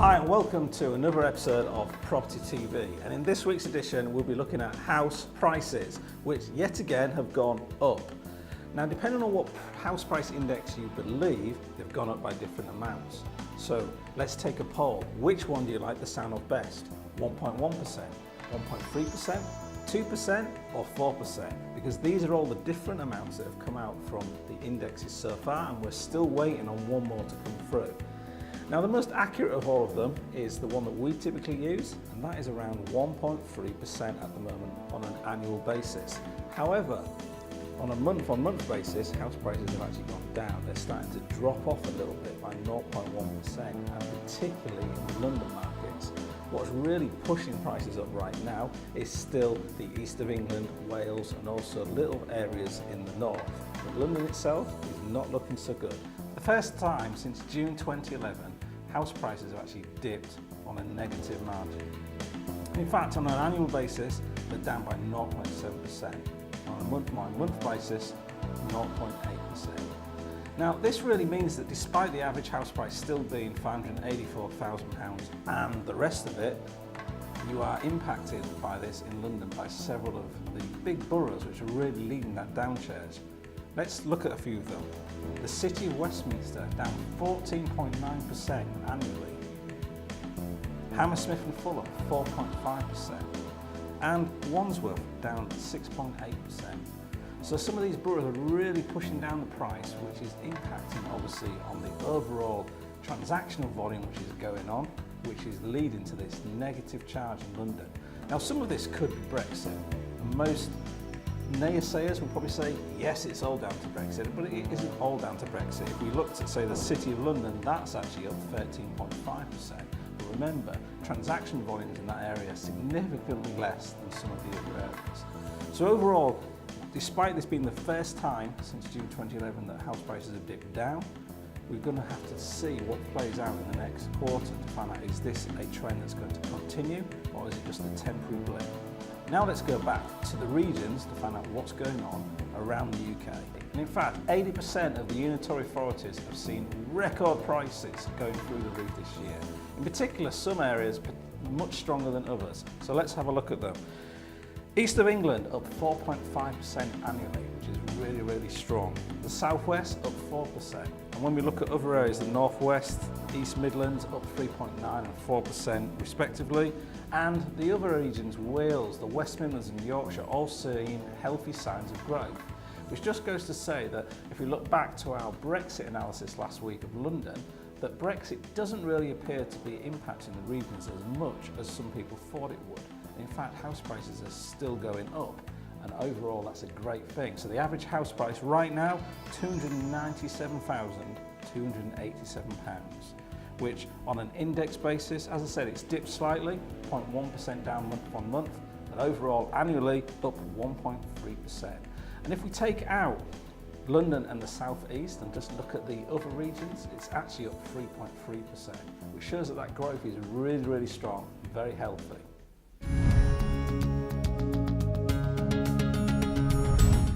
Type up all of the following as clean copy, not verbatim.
Hi and welcome to another episode of Property TV, and in this week's edition we'll be looking at house prices, which yet again have gone up. Now, depending on what house price index you believe, they've gone up by different amounts. So let's take a poll. Which one do you like the sound of best? 1.1%, 1.3%, 2% or 4%? Because these are all the different amounts that have come out from the indexes so far, and we're still waiting on one more to come through. Now, the most accurate of all of them is the one that we typically use, and that is around 1.3% at the moment on an annual basis. However, on a month-on-month basis, house prices have actually gone down. They're starting to drop off a little bit by 0.1%, and particularly in the London markets. What's really pushing prices up right now is still the east of England, Wales, and also little areas in the north. But London itself is not looking so good. The first time since June 2011, house prices have actually dipped on a negative margin. In fact, on an annual basis, they're down by 0.7%. On a month-by-month basis, 0.8%. Now, this really means that despite the average house price still being £584,000 and the rest of it, you are impacted by this in London by several of the big boroughs which are really leading that downsurge. Let's look at a few of them. The City of Westminster down 14.9% annually. Hammersmith and Fulham 4.5%. And Wandsworth down 6.8%. So some of these boroughs are really pushing down the price, which is impacting obviously on the overall transactional volume which is going on, which is leading to this negative charge in London. Now, some of this could be Brexit, and most naysayers will probably say, yes, it's all down to Brexit, but it isn't all down to Brexit. If we looked at, say, the City of London, that's actually up 13.5%. But remember, transaction volumes in that area are significantly less than some of the other areas. So overall, despite this being the first time since June 2011 that house prices have dipped down, we're going to have to see what plays out in the next quarter to find out, is this a trend that's going to continue, or is it just a temporary blip? Now let's go back to the regions to find out what's going on around the UK. And in fact, 80% of the unitary authorities have seen record prices going through the roof this year. In particular, some areas much stronger than others. So let's have a look at them. East of England up 4.5% annually, which is really, really strong. The Southwest up 4%. And when we look at other areas, the Northwest, East Midlands up 3.9% and 4% respectively. And the other regions, Wales, the West Midlands and Yorkshire, all seeing healthy signs of growth. Which just goes to say that if we look back to our Brexit analysis last week of London, that Brexit doesn't really appear to be impacting the regions as much as some people thought it would. In fact, house prices are still going up, and overall that's a great thing. So the average house price right now, £297,287, which on an index basis, as I said, it's dipped slightly, 0.1% down month on month, and overall annually up 1.3%. And if we take out London and the South East and just look at the other regions, it's actually up 3.3%, which shows that that growth is really, really strong and very healthy.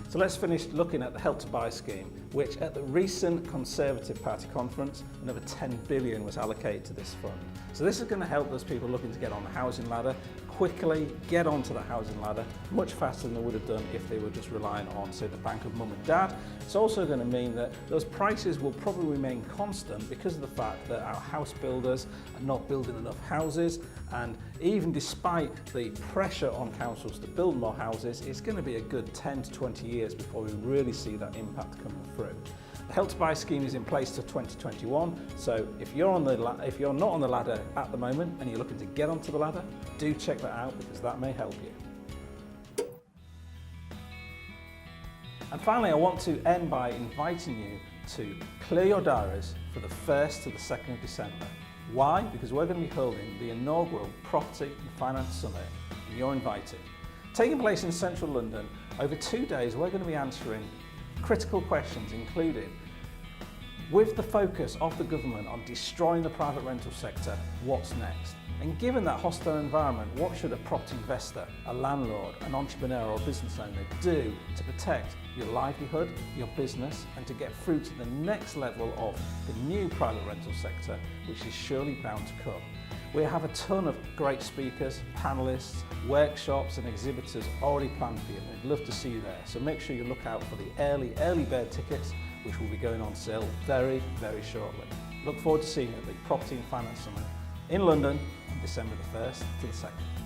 So let's finish looking at the Help to Buy scheme, which at the recent Conservative Party conference, another 10 billion was allocated to this fund. So this is going to help those people looking to get on the housing ladder quickly get onto the housing ladder much faster than they would have done if they were just relying on, say, the bank of mum and dad. It's also going to mean that those prices will probably remain constant because of the fact that our house builders are not building enough houses, and even despite the pressure on councils to build more houses, it's going to be a good 10 to 20 years before we really see that impact coming through. The Help to Buy scheme is in place till 2021, so if you're not on the ladder at the moment and you're looking to get onto the ladder, do check that out because that may help you. And finally, I want to end by inviting you to clear your diaries for the 1st to the 2nd of December. Why? Because we're going to be holding the inaugural Property and Finance Summit, and you're invited. Taking place in central London, over 2 days we're going to be answering critical questions, including, with the focus of the government on destroying the private rental sector, what's next? And given that hostile environment, what should a property investor, a landlord, an entrepreneur or business owner do to protect your livelihood, your business, and to get through to the next level of the new private rental sector, which is surely bound to come? We have a ton of great speakers, panelists, workshops and exhibitors already planned for you. We'd love to see you there. So make sure you look out for the early bird tickets, which will be going on sale very, very shortly. Look forward to seeing you at the Property and Finance Summit in London on December the 1st to the 2nd.